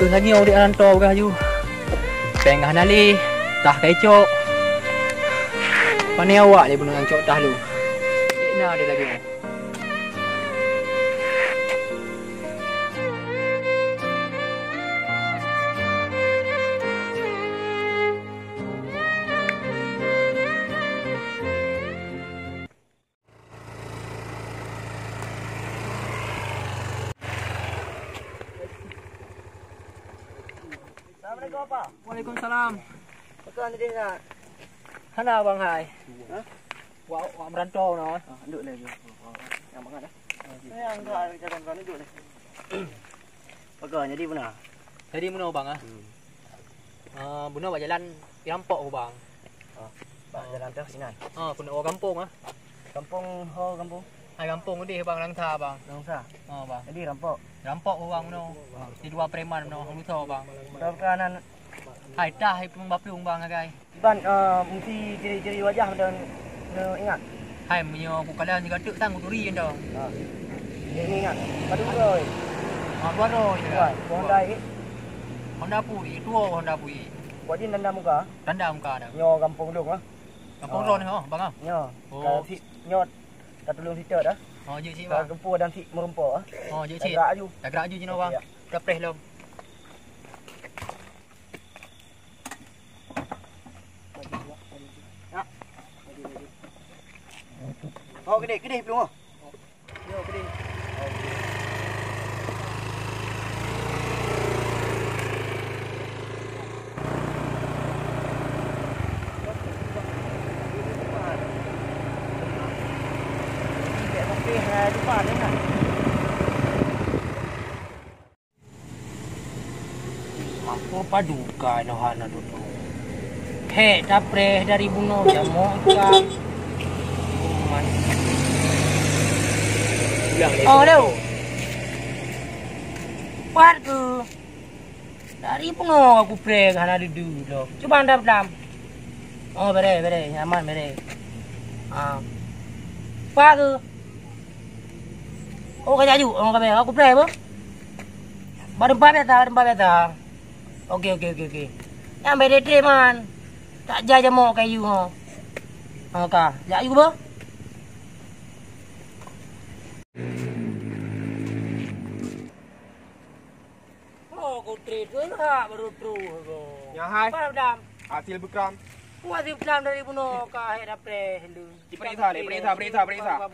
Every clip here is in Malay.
tu lagi orang di rantau kah ju. Pengah nali, tah kecok. Pani awak dia bunuh cok tah lu. Nak dia lagi. Assalamualaikum apa? Waalaikumsalam. Bukan tadi nak. Hana bang hai. Ha? Wak merantau no. Duduk lagi. Yang bangat dah. Yang enggak jalan-jalan duduk ni. Bukan jadi benar. Jadi mana bang ah? Benar buat jalan rampok ke bang. Pak jalan tu sini. Pun orang kampung ah. Kampung kampung. Hai kampung ni bang Langsa bang. Langsa. Bang. Jadi rampok. Rampok ke bang no. Di dua preman no, hang lusa bang. Kanan. Hai tah hai pung bapung bang agai. Ban mesti ciri-ciri wajah macam ingat. Hai menyo ku kalian juga tek tang uturi endo. Ini ingat. Padu rồi. Baru ya. Honda ini. Honda Pui, tua Honda Pui. Buat dia nanda muka. Tanda muka dah. Nyo kampung dong ah. Kampung ron ni bang ah. Nyo. Kalau si nyot tak tolong situ dah. Je si Kalau bang. gempur dan si merempok ah. Je si. Gerak aju. Tak gerak aju jino bang. Dah press lom. Oh, gede belum ah? Yo gede. Depan ni kan. Apa paduka nohana dulu. He dapre dari buno ya mo ikan. Oh đâu. Pat ke. Dari buno aku pre hana dulu lo. Coba dam. Oh bere nyaman bere. Pat ke. Oh kaya ju, orang kaya aku pre apa? Barempat beta. Okey. Yang bere man. Tak jaja mo kayu ha. Ka, jak you ba? Oh, kau trade tu lah baru true ko. Ya hai. Apa dam? Hasil bukram. Buat dam dari buno ka he dapre helu. Perintah.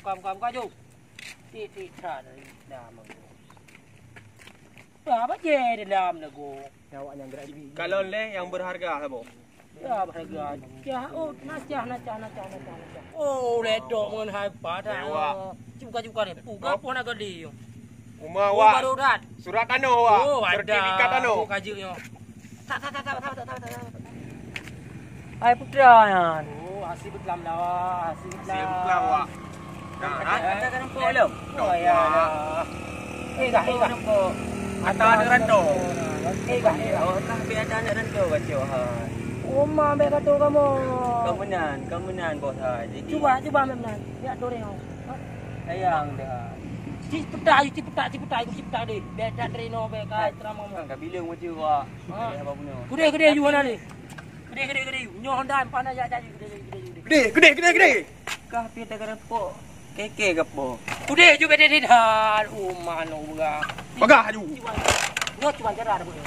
Kam kaju. Ti tra dari dam ko. Apa je dalam lagu? Awak yang gerak gigi. Kalau le yang berharga habo. Ya berharga. Ya oh nacah. Oh ledok mun hai pada. Cuka ni. Puga pun nak gede. Uma Oh wa. baru rat. Surat anu wa. Oh ada. Sertifikat anu. Oh kajuknya. Tak. Hai putra yan. Oh hasil beklam dah. Hasil bukram wa. Ada kan empuk lo. Oh ya. Ega. Ata ada rando. Ega. Oh, tak biar ada rando kacau hai. Oh ma be kata kamu. Kemenan bos hai. Jadi Cuba menan. Lihat doreng. sayang dah. Cipetak aku cipetak deh. Beda dreno be ka trama mo. Kan bilang macam wa. Apa punya? Gede you mana ni? Gede. Nyo Honda panah ya gede. Gede. Kah pi tak repok. Keke gapo. Gede ju beda dah. Oh mano buga. Bagah aju. Cuba cara ada boleh.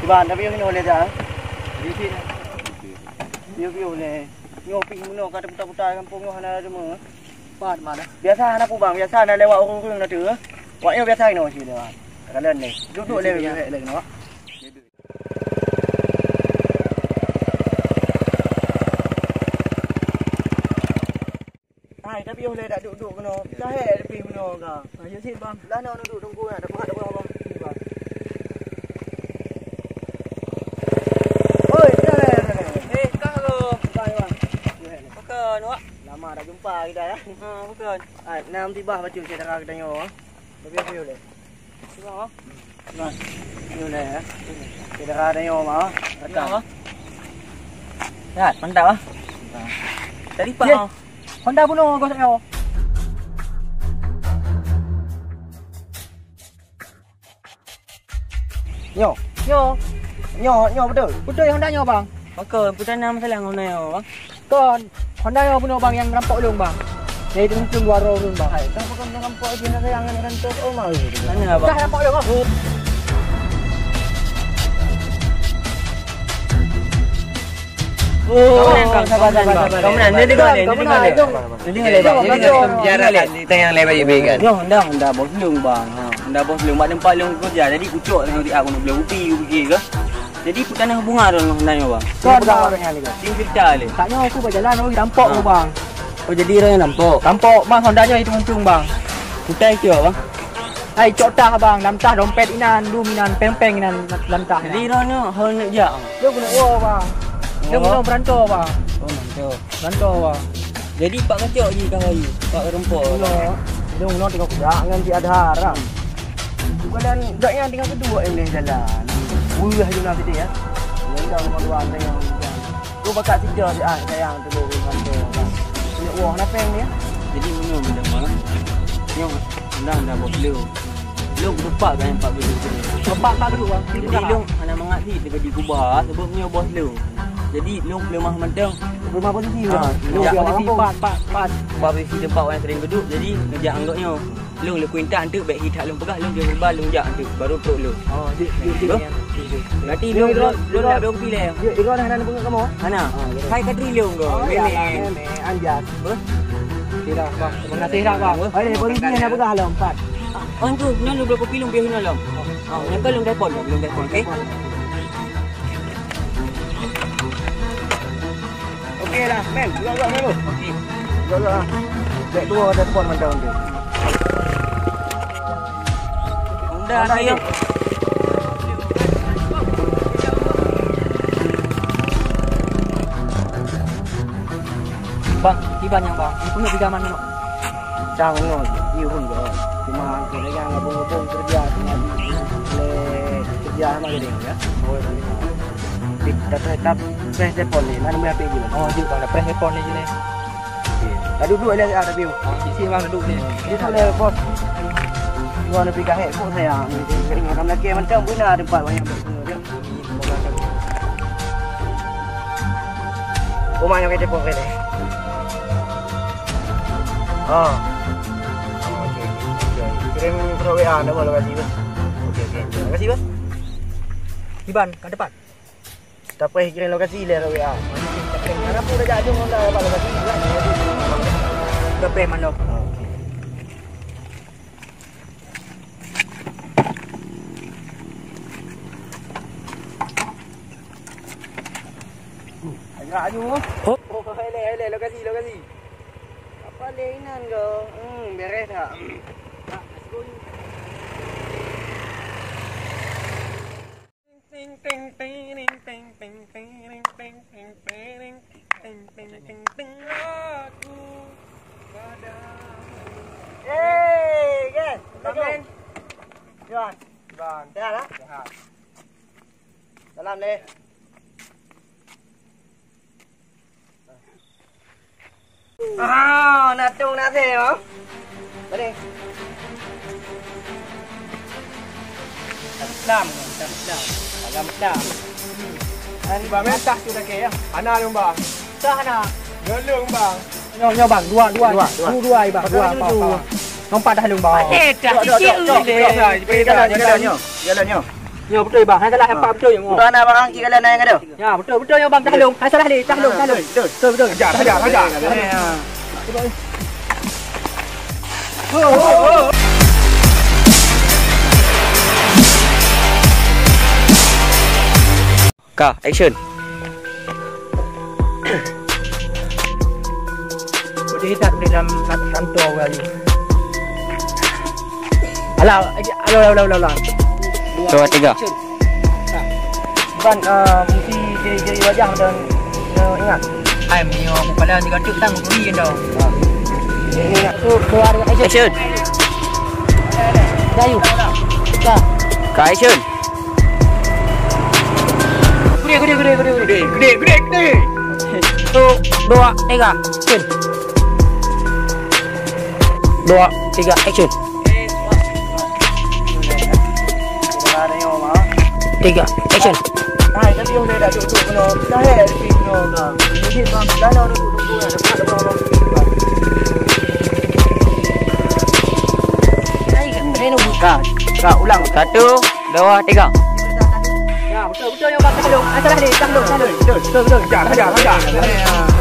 Bạn đã biết cái này dah. View ni. Nyopi muno kata putar-putar kampung ni hana semua. Pat mana? Biasa anak pubang, biasa anak lewat orang nak tu. Wak ni biasa ni macam ni. Kalian ni duduk lewat lagi nak. Hai, tapi boleh tak duduk kena. Dah tepi kena ka. Ya sini bang. Lah nak duduk tunggu nak dapat bang. Ni bang. Oi, dah. Bang. Bukan, wak. Lama dah jumpa kita ya. Bukan. Nam tiba baca saya dah kata nyo. View le. Tengok. Nah. View le ya. Kita ada yang mau. Datang. Ya, mantap ah. Tadi pak. Honda bunuh kau saya. Nyo betul. Betul yang Honda nyo bang. Maka putana masalah ngau nyo bang. Kon Honda nyo bunuh bang yang rampok ulung bang. Jadi itu luar ulung bang. Hai, kenapa kau nak rampok je nak sayangan kan tu oh mau. Mana bang? Dah rampok ulung bang. Oh, sabar. Kau menang. Dia dengar le. Jarang kita yang lebar je kan. Yo, Honda bos lung bang. Honda bos lung mak tempat lung kerja. Jadi kucuk tengok dia aku nak beli upi ke. Jadi putana bunga tu Honda nyo bang. Kau ada orang yang ni ke? Ting cerita le. Tak nyo aku berjalan aku rampok tu bang. Oh jadi orang yang nampak. Rampok bang Honda nyo itu muncung bang. Putai ke bang. Hai cotah bang, lamtah dompet inan, duminan, peng-peng inan lamtah. Jadi orang nyo hal nak jak. Dia guna bang. Dia guna berantau bang. Oh mantap. Berantau bang. Jadi pak kacok je kau hari. Pak rempok. Dia guna tengok kuda dengan si ada haram. Bukan dak yang tinggal kedua ni jalan. Wah je nak dia ya. Yang dah rumah dua tengok. Tu bakat tiga dia sayang tu dulu kantor. Ni wah nak peng ni ya. Jadi minum benda mana? Nyong dah bos lu. Lu berpak kan pak dulu tu. Bapak dulu bang. Jadi lu anak mengerti dekat di Kubah sebabnya bos lu. Jadi lu lemah mentang. Rumah posisi Ha, lu ngejak posisi pas. posisi tempat orang sering duduk. Jadi ngejak anggotnya. Lu kuintan tu baik hitak lu pegah lu dia berbal lu jak tu baru tok lu. Oh, dia. Nanti lu nak dong pilih. Dia orang nak bunga kamu. Mana? Hai kadri lu kau. Memang anjas. Tidak bang. Terima kasih dah bang. Ada posisi yang nak pegah lah 4. Oh tu, nak lu berapa pilih biar hina lu. Oh, nak kalau telefon, okey. Okey lah, men. Gerak men. Okey. Gerak. Baik tua ada telefon mandau dia. Dah saya. Bang, tiban yang bang. Ini punya tiga mana? Jangan ngol, you pun go. Cuma kita yang ngabung-ngabung kerja dengan kerja sama dia ya. Oh, kita tetap press telefon ni, mana boleh pergi lah. Oh, dia bang dah press telefon ni je ni. Dah duduk ada ada view. Sisi bang duduk ni. Dia tak boleh bos. Gua nak pergi kahek pun saya. Kering orang lelaki macam benar tempat banyak berguna dia. Rumah yang kita pokok ni. Ah. Okey. Kirim pro WA dah boleh kasih bos. Okey. Terima kasih bos. Tiban kat depan. Tak payah kirim lokasi dia WA. Mana pun dah jadi orang dah dapat lokasi juga. Dah pay mana? Agak aju. Oh, hele lokasi. Apa lainan kau? Beres tak? Hey, guys. Salam. Juan. Sehat tak? Sehat. Salam le. Natung nak saya mau. Balik. Salam. Agam dah. Ani bang mentah tu dah ke ya. Ana lu bang. Sah nak. Gelung bang. Nyo bang, dua ai bang. Dua. Nompak dah lung bang. Tak sikit Jalannya. Nyo betul bang. Hai salah apa betul nyo. Bukan nak barang kira lain yang ada. Ya, betul nyo bang dah lung. Hai salah ni, dah lung. Betul. Hajar. Kah, action. Dia hitam di dalam kantor kali. Alah. 2 3. Bukan mesti jadi wajah dan ingat. Ai menyo kepala ni gatuk tang kuri dah. Ini tu keluar action. Jayu. Kah. Kak Action. Gede. 1, 2, 3, action. 2, 3, action. Kita ada yang mau. 3, action. Hai, tapi yang dah duduk kena. Dah di sini dah. Ini bang, dah duduk dah dekat orang. Kak, ulang. 1, 2, 3. Ya, betul yang bakal dulu. Asalah dia, tang dulu. Betul. Jangan.